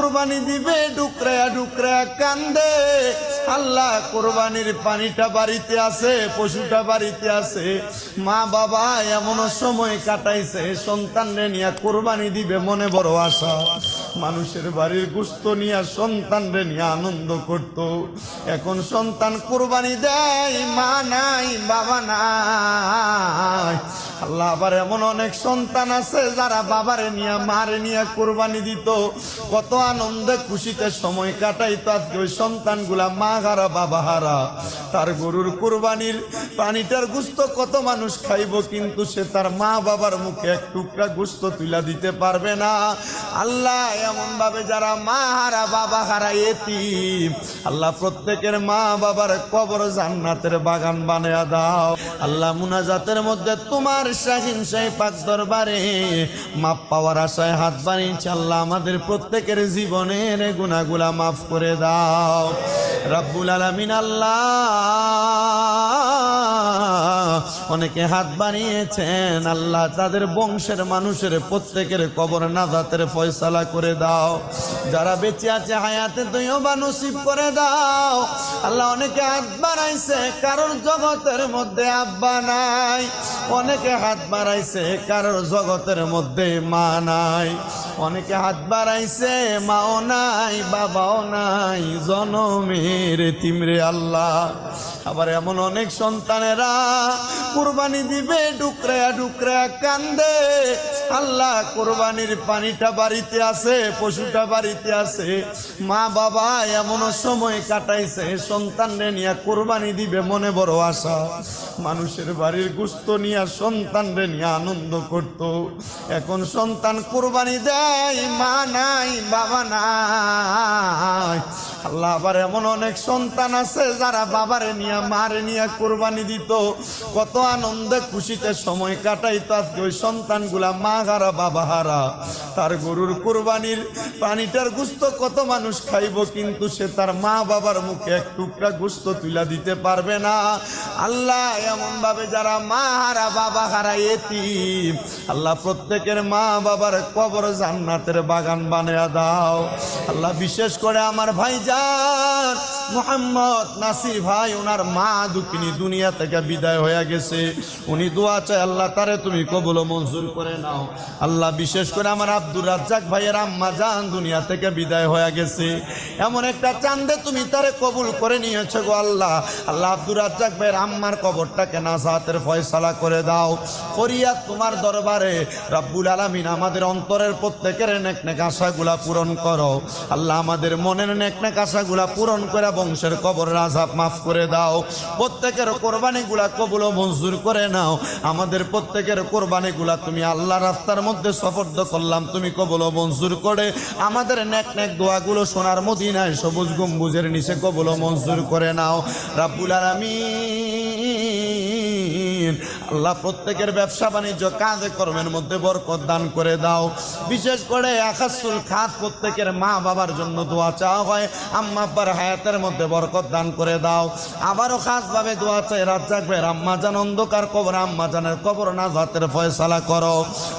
কুরবানি দিবে ডুকরায়া ডুকরায়া কান্দে। আল্লাহ কুরবানির পানিটা বাড়িতে আছে, পশুটা বাড়িতে আছে, মা বাবা এমনও সময় কাটাইছে সন্তানরে নিয়ে কুরবানি দিবে, মনে বড় আশা। মানুষের বাড়ির গোশত নিয়ে সন্তানরে নিয়ে আনন্দ করত। এখন সন্তান কুরবানি দেয়, মা নাই বাবা নাই। আল্লাহ আবার এমন অনেক সন্তান আছে যারা বাবারে নিয়ে মারে নিয়ে কুরবানি দিত, কত আনন্দে খুশিতে সময় কাটাইতো। আজকে ওই সন্তানগুলা মা হারা বাবা হারা। তার গরুর কুরবানির পানিটার গোশত কত মানুষ খাইব, কিন্তু সে তার মা বাবার মুখে এক টুকরা গোশত তুলা দিতে পারবে না। আল্লাহ এমন ভাবে যারা মা হারা বাবা হারা এতিম, আল্লাহ প্রত্যেকের মা বাবার কবর জান্নাতের বাগান বানায়া দাও। আল্লাহ মুনাজাতের মধ্যে তোমার শাহিন শাহী পাক দরবারে মাপ পাওয়ার আশায় হাত বাড়িয়েছি। আল্লাহ আমাদের প্রত্যেকের জীবনের গুনাহগুলা মাফ করে দাও রব্বুল আলামিন। আল্লাহ অনেকে হাত বাড়িয়েছেন, আল্লাহ তাদের বংশের মানুষের প্রত্যেকের কবর নাজাতের ফয়সালা করে দাও। যারা বেঁচে আছে হায়াতে তৈয়বা নসিব করে দাও। আল্লাহ অনেকে হাত বাড়াইছে, কারোর জগতের মধ্যে আব্বা নাই। অনেকে হাত বাড়াইছে, কারোর জগতের মধ্যে মা নাই। অনেকে হাত বাড়াইছে, মাও নাই বাবাও নাই, জনমের এতিমরে আল্লাহ। আবার এমন অনেক সন্তানেরা কুরবানি দিবে ডুকরায়া ডুকরায়া কান্দে। আল্লাহ কুরবানির পানিটা বাড়িতে আছে, পশুটা বাড়িতে আছে, মা বাবা এমনও সময় কাটাইছে সন্তানরে নিয়ে কুরবানি দিবে, মনে বড় আশা। মানুষের বাড়ির গোশত নিয়ে সন্তানরে নিয়ে আনন্দ করত। এখন সন্তান কুরবানি দেয়, মা নাই বাবা নাই। আল্লাহ আবার এমন অনেক সন্তান আছে যারা বাবারে নিয়ে মারে নিয়ে কুরবানি দিত, কত আনন্দে খুশিতে সময় কাটাইতো। আজকে ওই সন্তানগুলা মা হারা বাবা হারা। তার গরুর কুরবানির পানিটার গোশত কত মানুষ খাইব, কিন্তু সে তার মা বাবার মুখে এক টুকরা গোশত তুলা দিতে পারবে না। আল্লাহ এমন ভাবে যারা মা হারা বাবা হারা এতিম, আল্লাহ প্রত্যেকের মা বাবার কবর জান্নাতের বাগান বানায়া দাও। আল্লাহ বিশেষ করে আমার ভাইজান মোহাম্মদ নাসির ভাই, ওনার মা দুঃখিনী দুনিয়া থেকে বিদায় হয়ে গেছে। উনি দোয়া চায়, আল্লাহ তারে তুমি কবুল ও মঞ্জুর করে নাও। আল্লাহ বিশেষ করে আমার আব্দুর রাজ্জাক ভাইয়ের আম্মা জান দুনিয়া থেকে বিদায় হয়ে গেছে। এমন একটা চাঁদে তুমি তারে কবুল করে নিয়েছো গো আল্লাহ। আল্লাহ আব্দুর রাজ্জাক ভাইয়ের আম্মার কবরটাকে নাজাতের ফয়সালা করে দাও। ফরিয়াদ তোমার দরবারে রব্বুল আলামিন, আমাদের অন্তরের প্রত্যেকের নেক নেক আশাগুলা পূরণ করো। আল্লাহ আমাদের মনের নেক নেক আশাগুলা পূরণ করে বংশের কবরের আযাব মাফ করে দাও। প্রত্যেকের কোরবানিগুলা কবুল ও মঞ্জুর করে নাও। আমাদের প্রত্যেকের কোরবানিগুলা তুমি আল্লাহ রাস্তার মধ্যে সফর্দ করলাম, তুমি কবুল ও মঞ্জুর করে আমাদের নেক নেক দোয়াগুলো সোনার মদিনায় সবুজ গম্বুজের নিচে কবুল ও মঞ্জুর করে নাও রব্বুল আলামিন। আল্লাহ প্রত্যেকের ব্যবসা বাণিজ্য কাজে কর্মের মধ্যে বরকত দান করে দাও। বিশেষ করে আকাশুল খাত প্রত্যেকের মা বাবার জন্য দোয়া চাওয়া হয়, আম্মা আব্বার হায়াতের মধ্যে বরকত দান করে দাও। আবারও খাসভাবে দোয়া চাই রাজ্জাক ভাইয়ের আম্মা জান অন্ধকার কবর, আম্মা জানের কবর নাজাতের ফয়সালা করো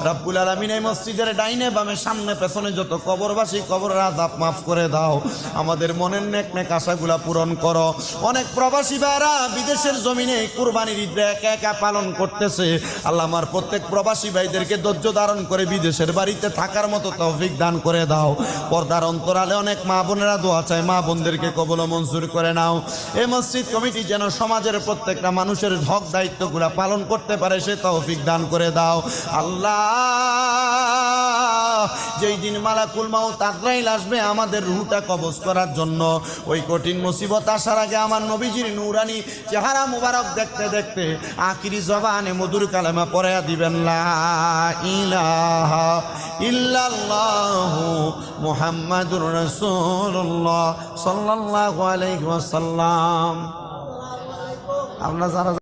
রব্বুল আলামিন। এই মসজিদের ডাইনে বামে সামনে পেছনে যত কবরবাসী, কবরের আযাব মাফ করে দাও। আমাদের মনের নেক নেক আশাগুলা পূরণ করো। অনেক প্রবাসী ভাইরা বিদেশের জমিনে কুরবানির ঈদ একা একা পালন করতেছে। আল্লাহ আমার প্রত্যেক প্রবাসী ভাইদেরকে ধৈর্য ধারণ করে বিদেশের বাড়িতে থাকার মতো তৌফিক দান করে দাও। পর্দার অন্তরালে অনেক মা বোনেরা দোয়া চায়, মা বোনদেরকে কবুল ও মঞ্জুর করে নাও। এই মসজিদ কমিটি যেন সমাজের প্রত্যেকটা মানুষের হক দায়িত্বগুলা পালন করতে পারে, সে তৌফিক দান করে দাও। আল্লাহ যেই দিন মালাকুল মাউত আজরাইল আসবে আমাদের রূহটা কবজ করার জন্য, ওই কঠিন মুসিবত আসার আগে আমার নবীজির নূরানি চেহারা মুবারক দেখতে দেখতে আখিরি জবানে মধুর কালেমা পড়ায়া দিবেন, লা ইলাহা ইল্লাল্লাহু মুহাম্মাদুর রাসূলুল্লাহ সাল্লাল্লাহু আলাইহি ওয়াসাল্লাম। আমরা যারা